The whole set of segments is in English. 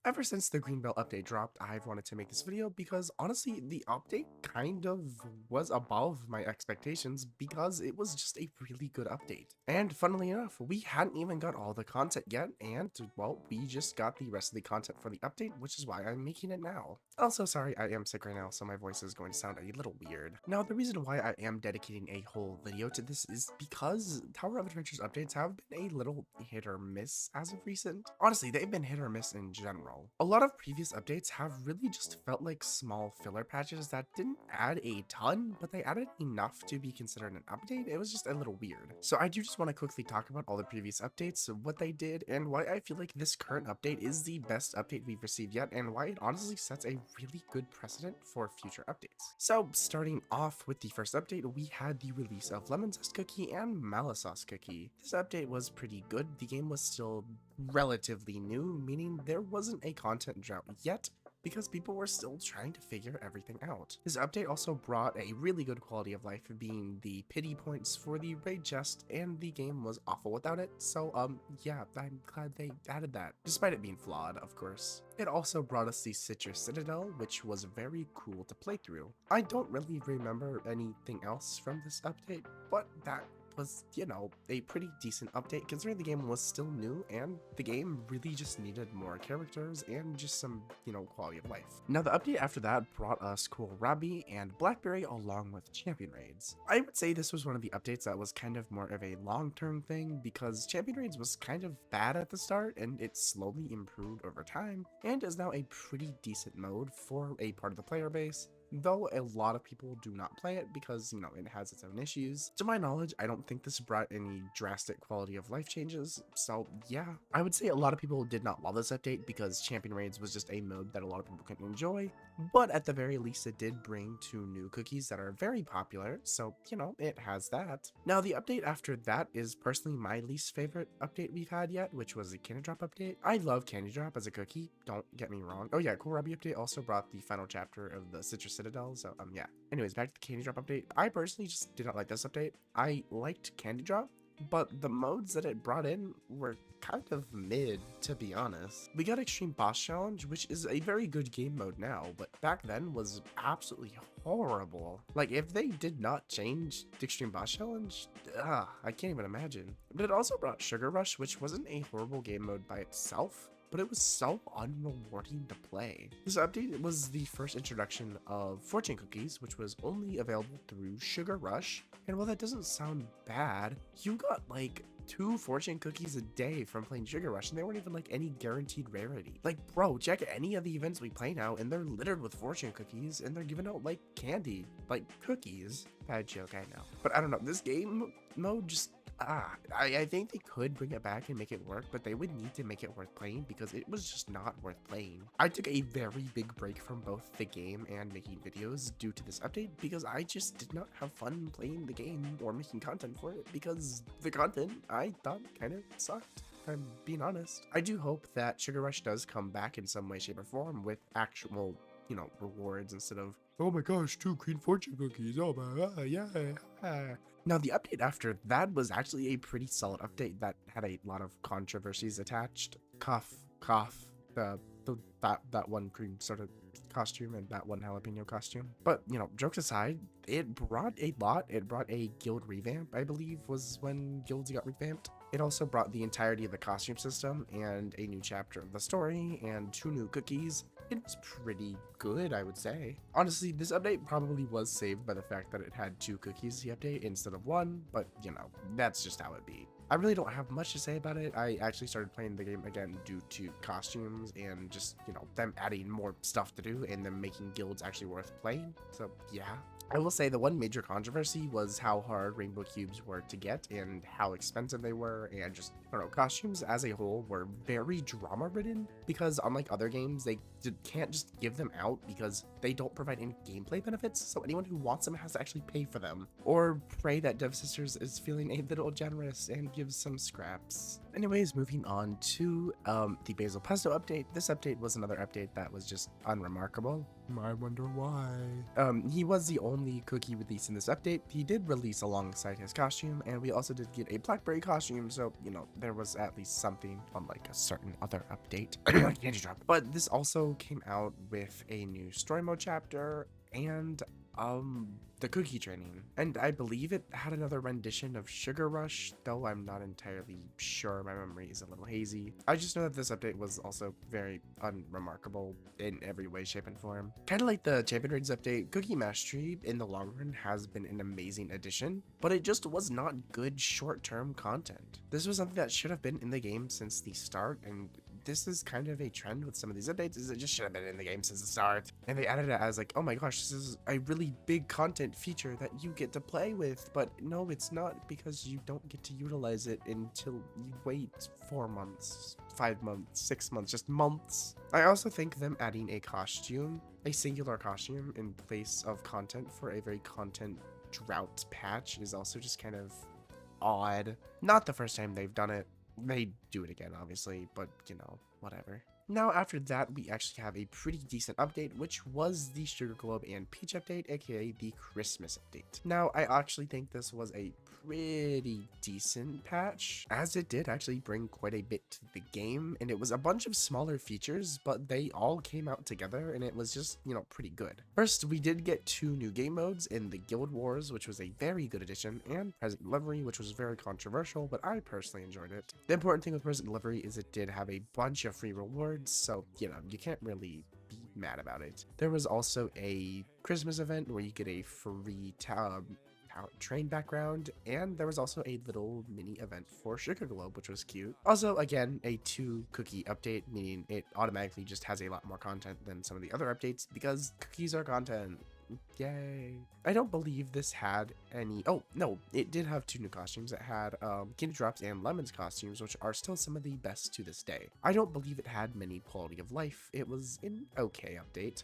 Ever since the Greenbelt update dropped, I've wanted to make this video because honestly, the update kind of was above my expectations because it was just a really good update. And funnily enough, we hadn't even got all the content yet, and well, we just got the rest of the content for the update, which is why I'm making it now. Also, sorry, I am sick right now, so my voice is going to sound a little weird. Now, the reason why I am dedicating a whole video to this is because Tower of Adventures updates have been a little hit or miss as of recent. Honestly, they've been hit or miss in general. A lot of previous updates have really just felt like small filler patches that didn't add a ton, but they added enough to be considered an update. It was just a little weird. So I do just want to quickly talk about all the previous updates, what they did, and why I feel like this current update is the best update we've received yet, and why it honestly sets a really good precedent for future updates. So starting off with the first update, we had the release of Lemon Zest Cookie and Malice Sauce Cookie. This update was pretty good. The game was still relatively new, meaning there wasn't a content drought yet, because people were still trying to figure everything out. This update also brought a really good quality of life, being the pity points for the raid chest, and the game was awful without it, so yeah, I'm glad they added that, despite it being flawed, of course. It also brought us the Citrus Citadel, which was very cool to play through. I don't really remember anything else from this update, but that was, a pretty decent update considering the game was still new and the game really just needed more characters and just some, quality of life. Now, the update after that brought us Kohlrabi and Blackberry along with champion raids. I would say this was one of the updates that was kind of more of a long-term thing because champion raids was kind of bad at the start and it slowly improved over time and is now a pretty decent mode for a part of the player base, though a lot of people do not play it because, it has its own issues. To my knowledge, I don't think this brought any drastic quality of life changes, so yeah. I would say a lot of people did not love this update because Champion Raids was just a mode that a lot of people couldn't enjoy, but at the very least it did bring 2 new cookies that are very popular, so, it has that. Now, the update after that is personally my least favorite update we've had yet, which was the Candy Drop update. I love Candy Drop as a cookie, don't get me wrong. Oh yeah, Kohlrabi update also brought the final chapter of the Citrus Citadel, so yeah. Anyways, back to the Candy Drop update. I personally just did not like this update. I liked Candy Drop, but the modes that it brought in were kind of mid, to be honest. We got Extreme Boss Challenge, which is a very good game mode now, but back then was absolutely horrible. Like, if they did not change the Extreme Boss Challenge, I can't even imagine. But it also brought Sugar Rush, which wasn't a horrible game mode by itself, but it was so unrewarding to play. This update was the first introduction of fortune cookies, which was only available through Sugar Rush, and while that doesn't sound bad, you got like 2 fortune cookies a day from playing Sugar Rush, and they weren't even like any guaranteed rarity. Like, bro, check any of the events we play now, and they're littered with fortune cookies, and they're giving out like candy, like cookies. Bad joke, I know. But I don't know, this game mode just, I think they could bring it back and make it work, but they would need to make it worth playing because it was just not worth playing. I took a very big break from both the game and making videos due to this update because I just did not have fun playing the game or making content for it because the content I thought kind of sucked. I'm being honest. I do hope that Sugar Rush does come back in some way, shape, or form with actual, rewards instead of, oh my gosh, 2 green fortune cookies, oh my god, yeah. Now, the update after that was actually a pretty solid update that had a lot of controversies attached. Cough, that one cream sort of costume and that one jalapeno costume. But, jokes aside, it brought a lot. It brought a guild revamp, I believe, was when guilds got revamped. It also brought the entirety of the costume system and a new chapter of the story and 2 new cookies. It was pretty good, I would say. Honestly, this update probably was saved by the fact that it had 2 cookies the update instead of 1, but that's just how it be. I really don't have much to say about it. I actually started playing the game again due to costumes and just, them adding more stuff to do and them making guilds actually worth playing. So yeah. I will say the one major controversy was how hard rainbow cubes were to get and how expensive they were, and just, I don't know, costumes as a whole were very drama ridden because unlike other games, they can't just give them out because they don't provide any gameplay benefits, so anyone who wants them has to actually pay for them. Or pray that Devsisters is feeling a little generous and, give some scraps. Anyways, moving on to the Basil Pesto update. This update was another update that was just unremarkable. I wonder why. He was the only cookie release in this update. He did release alongside his costume, and we also did get a blackberry costume, so, you know, there was at least something unlike a certain other update. Candy drop. But this also came out with a new story mode chapter and the cookie training, and I believe it had another rendition of Sugar Rush, though I'm not entirely sure. My memory is a little hazy. I just know that this update was also very unremarkable in every way, shape, and form. Kind of like the Champion Raids update, Cookie Mastery in the long run has been an amazing addition, but it just was not good short-term content. This was something that should have been in the game since the start, and this is kind of a trend with some of these updates, is it just should have been in the game since the start. And they added it as like, oh my gosh, this is a really big content feature that you get to play with. But no, it's not, because you don't get to utilize it until you wait 4 months, 5 months, 6 months, just months. I also think them adding a costume, a singular costume in place of content for a very content drought patch is also just kind of odd. Not the first time they've done it. They do it again, obviously, but, you know, whatever. Now, after that, we actually have a pretty decent update, which was the Sugar Globe and Peach update, aka the Christmas update. Now, I actually think this was a pretty decent patch, as it did actually bring quite a bit to the game, and it was a bunch of smaller features, but they all came out together, and it was just, you know, pretty good. First, we did get 2 new game modes in the Guild Wars, which was a very good addition, and Present Delivery, which was very controversial, but I personally enjoyed it. The important thing with Present Delivery is it did have a bunch of free rewards, so, you know, you can't really be mad about it. There was also a Christmas event where you get a free train background, and there was also a little mini event for Sugar Globe, which was cute. Also, again, a 2 cookie update, meaning it automatically just has a lot more content than some of the other updates because cookies are content. Yay. I don't believe this had any. Oh no, it did have 2 new costumes. It had Candy Drops and Lemon's costumes, which are still some of the best to this day. I don't believe it had many quality of life. It was an okay update.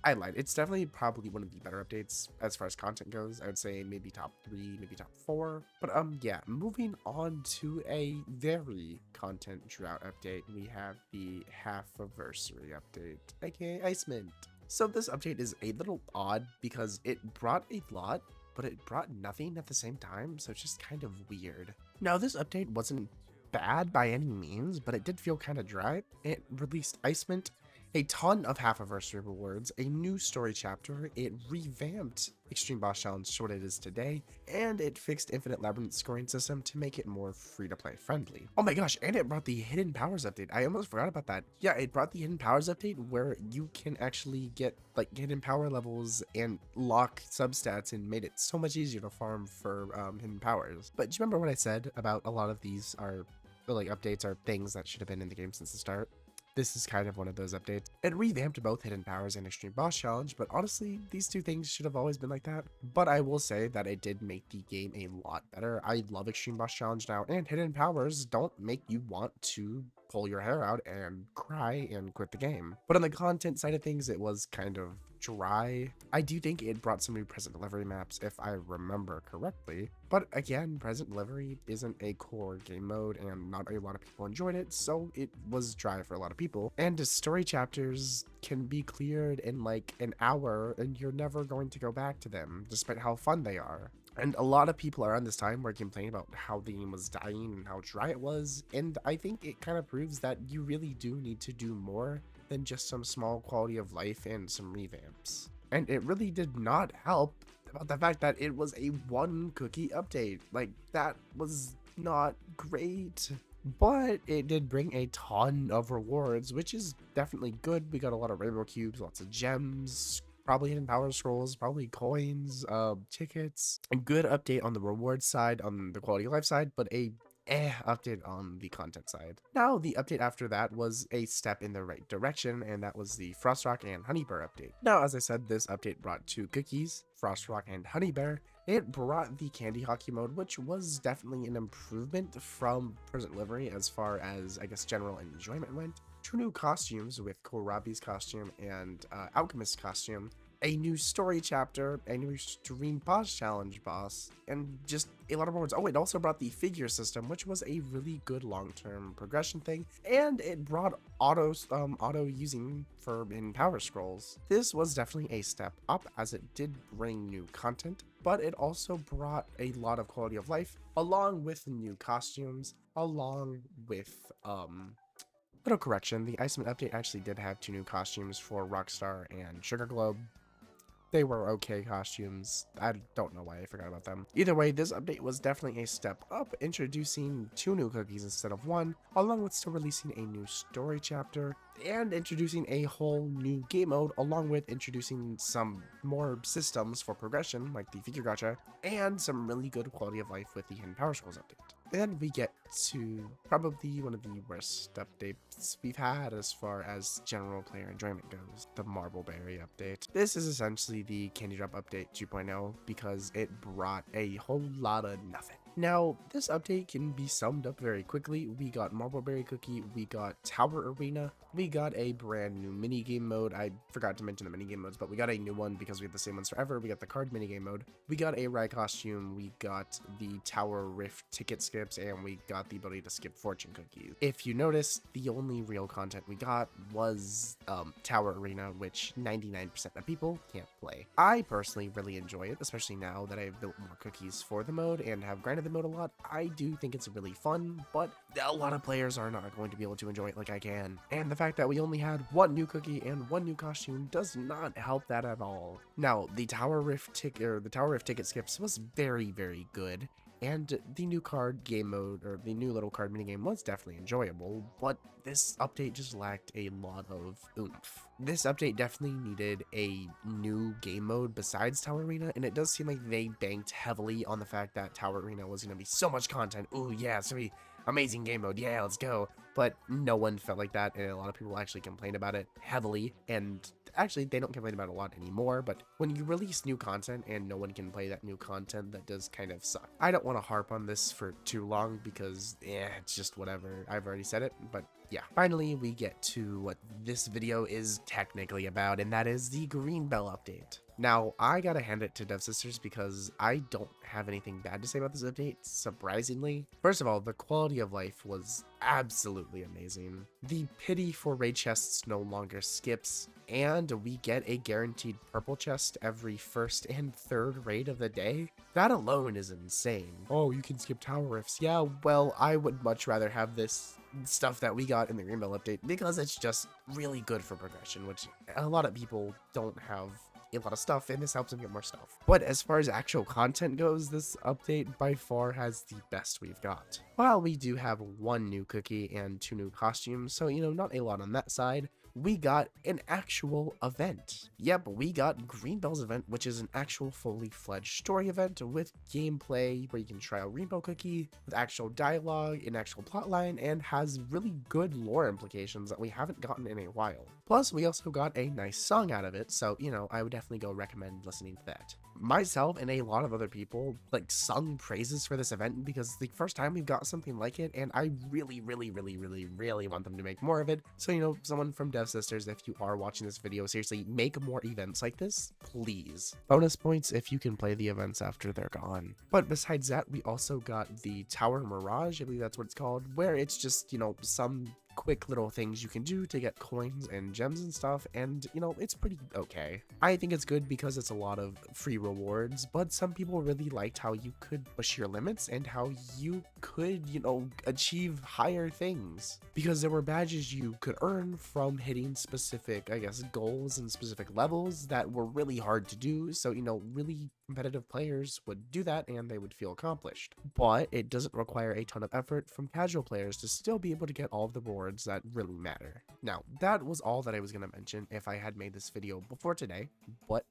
I lied. It's definitely probably one of the better updates as far as content goes. I would say maybe top 3, maybe top 4. But yeah, moving on to a very content drought update, we have the Halfversary update, aka Ice Mint. So this update is a little odd because it brought a lot, but it brought nothing at the same time, so it's just kind of weird. Now, this update wasn't bad by any means, but it did feel kind of dry. It released Ice Mint, a ton of Halfversary rewards, a new story chapter, it revamped Extreme Boss Challenge to what it is today, and it fixed Infinite Labyrinth scoring system to make it more free-to-play friendly. Oh my gosh, and it brought the Hidden Powers update. I almost forgot about that. Yeah, it brought the Hidden Powers update where you can actually get like hidden power levels and lock substats, and made it so much easier to farm for hidden powers. But do you remember what I said about a lot of these are like updates are things that should have been in the game since the start? This is kind of one of those updates. It revamped both Hidden Powers and Extreme Boss Challenge, but honestly, these 2 things should have always been like that. But I will say that it did make the game a lot better. I love Extreme Boss Challenge now, and Hidden Powers don't make you want to pull your hair out and cry and quit the game. But on the content side of things, it was kind of dry. I do think it brought some new Present Delivery maps, if I remember correctly. But again, Present Delivery isn't a core game mode, and not a lot of people enjoyed it, so it was dry for a lot of people. And the story chapters can be cleared in like an hour, and you're never going to go back to them, despite how fun they are. And a lot of people around this time were complaining about how the game was dying and how dry it was, and I think it kind of proves that you really do need to do more than just some small quality of life and some revamps. And it really did not help about the fact that it was a 1 cookie update. Like, that was not great. But it did bring a ton of rewards, which is definitely good. We got a lot of rainbow cubes, lots of gems, probably hidden power scrolls, probably coins, tickets. A good update on the reward side, on the quality of life side, but a update on the content side. Now, the update after that was a step in the right direction, and that was the Frostrock and Honeybear update. Now, as I said, this update brought 2 cookies, Frostrock and Honeybear. It brought the Candy Hockey mode, which was definitely an improvement from Present Delivery as far as, I guess, general enjoyment went. 2 new costumes with Kohlrabi's costume and Alchemist's costume, a new story chapter, a new stream boss challenge boss, and just a lot of rewards. Oh, it also brought the figure system, which was a really good long-term progression thing, and it brought auto using for in Power Scrolls. This was definitely a step up as it did bring new content, but it also brought a lot of quality of life along with new costumes, along with little correction, the Iceman update actually did have 2 new costumes for Rockstar and Sugar Globe. They were okay costumes. I don't know why I forgot about them. Either way, this update was definitely a step up, introducing 2 new cookies instead of 1, along with still releasing a new story chapter, and introducing a whole new game mode, along with introducing some more systems for progression, like the figure gacha, and some really good quality of life with the Hidden Power Scrolls update. Then we get to probably one of the worst updates we've had as far as general player enjoyment goes, the Marbleberry update. This is essentially the Candy Drop Update 2.0 because it brought a whole lot of nothing. Now, this update can be summed up very quickly. We got Marbleberry Cookie, we got Tower Arena, we got a brand new minigame mode. I forgot to mention the minigame modes, but we got a new one because we have the same ones forever. We got the card minigame mode, we got a Rye costume, we got the Tower Rift ticket skips, and we got the ability to skip fortune cookies. If you notice, the only real content we got was Tower Arena, which 99% of people can't play. I personally really enjoy it, especially now that I've built more cookies for the mode and have grinded the mode a lot. I do think it's really fun, but a lot of players are not going to be able to enjoy it like I can. And the fact that we only had 1 new cookie and 1 new costume does not help that at all. Now, the Tower Rift ticket skips was very, very good. And the new card game mode, or the new little card minigame, was definitely enjoyable, but this update just lacked a lot of oomph. This update definitely needed a new game mode besides Tower Arena, and it does seem like they banked heavily on the fact that Tower Arena was going to be so much content. Ooh, yeah, it's going to be amazing game mode, yeah, let's go. But no one felt like that, and a lot of people actually complained about it heavily, and actually they don't complain about it a lot anymore, but when you release new content and no one can play that new content, that does kind of suck. I don't want to harp on this for too long because it's just whatever. I've already said it, but yeah. Finally, we get to what this video is technically about, and that is the Green Bell update. Now, I gotta hand it to Devsisters because I don't have anything bad to say about this update, surprisingly. First of all, the quality of life was absolutely amazing. The pity for raid chests no longer skips, and we get a guaranteed purple chest every 1st and 3rd raid of the day. That alone is insane. Oh, you can skip tower rifts. Yeah, well, I would much rather have this stuff that we got in the Green Bell update because it's just really good for progression, which a lot of people don't have a lot of stuff, and this helps them get more stuff. But as far as actual content goes, this update by far has the best we've got. While we do have 1 new cookie and 2 new costumes, so not a lot on that side, we got an actual event. Yep, we got Green Bell's event, which is an actual fully fledged story event with gameplay where you can try out Rainbow Cookie with actual dialogue, an actual plotline, and has really good lore implications that we haven't gotten in a while. Plus, we also got a nice song out of it, so, I would definitely go recommend listening to that. Myself and a lot of other people sung praises for this event because it's the first time we've got something like it, and I really want them to make more of it. So someone from Devsisters, if you are watching this video, seriously make more events like this, please. Bonus points if you can play the events after they're gone. But besides that, we also got the Tower Mirage, I believe that's what it's called, where it's just some quick little things you can do to get coins and gems and stuff, and it's pretty okay. I think it's good because it's a lot of free rewards, but some people really liked how you could push your limits and how you could achieve higher things, because there were badges you could earn from hitting specific, I guess, goals and specific levels that were really hard to do. So really competitive players would do that and they would feel accomplished, but it doesn't require a ton of effort from casual players to still be able to get all of the rewards that really matter. Now, that was all that I was going to mention if I had made this video before today, but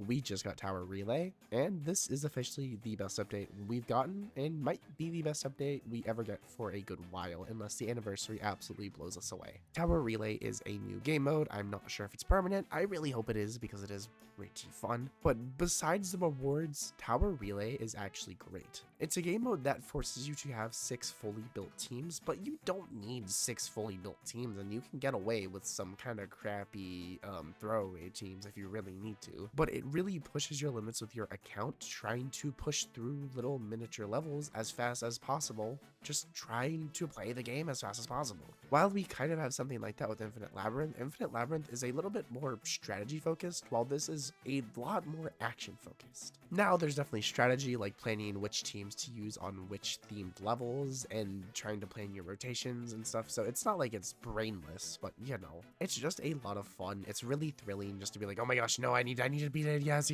we just got Tower Relay, and this is officially the best update we've gotten, and might be the best update we ever get for a good while, unless the anniversary absolutely blows us away. Tower Relay is a new game mode. I'm not sure if it's permanent. I really hope it is, because it is pretty fun. But besides the rewards, Tower Relay is actually great. It's a game mode that forces you to have 6 fully built teams, but you don't need 6 fully built teams, and you can get away with some kind of crappy throwaway teams if you really need to. But it really pushes your limits with your account, trying to push through little miniature levels as fast as possible, just trying to play the game as fast as possible. While we kind of have something like that with Infinite Labyrinth is a little bit more strategy focused, while this is a lot more action focused. Now there's definitely strategy, like planning which teams to use on which themed levels and trying to plan your rotations and stuff, so it's not like it's brainless, but you know, it's just a lot of fun. It's really thrilling just to be like, oh my gosh, no, I need to beat it, yes.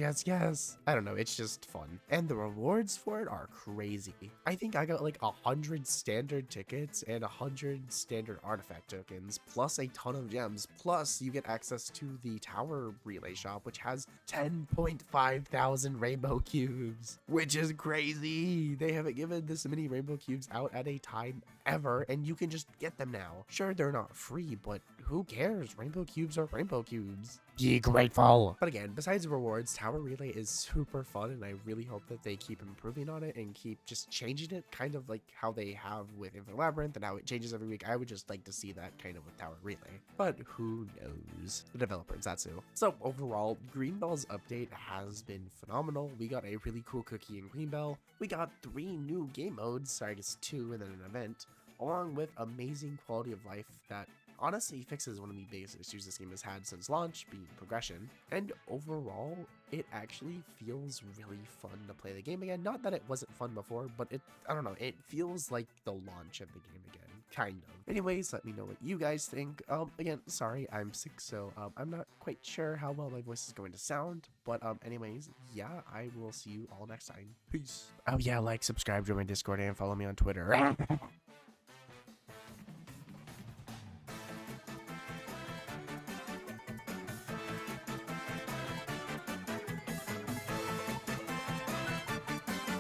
I don't know, it's just fun. And the rewards for it are crazy. I think I got like 100 standard tickets and 100 standard artifact tokens, plus a ton of gems, plus you get access to the Tower Relay shop, which has 10.5 thousand rainbow cubes, which is crazy. They haven't given this many rainbow cubes out at a time ever, and you can just get them now. Sure, they're not free, but who cares? Rainbow cubes are rainbow cubes. Be grateful. But again, besides rewards, Tower Relay is super fun, and I really hope that they keep improving on it and keep just changing it, kind of like how they have with Infinite Labyrinth and how it changes every week. I would just like to see that kind of with Tower Relay, but who knows? The developer, Zatsu. So overall, Greenbell's update has been phenomenal. We got a really cool cookie in Greenbell. We got 3 new game modes, I guess 2 and then an event, along with amazing quality of life that honestly fixes one of the biggest issues this game has had since launch, being progression. And overall, it actually feels really fun to play the game again. Not that it wasn't fun before, but I don't know, it feels like the launch of the game again, kind of. Anyways, let me know what you guys think. Again, sorry, I'm sick, so I'm not quite sure how well my voice is going to sound, but anyways, yeah, I will see you all next time. Peace. Oh yeah, like, subscribe, join my Discord, and follow me on Twitter.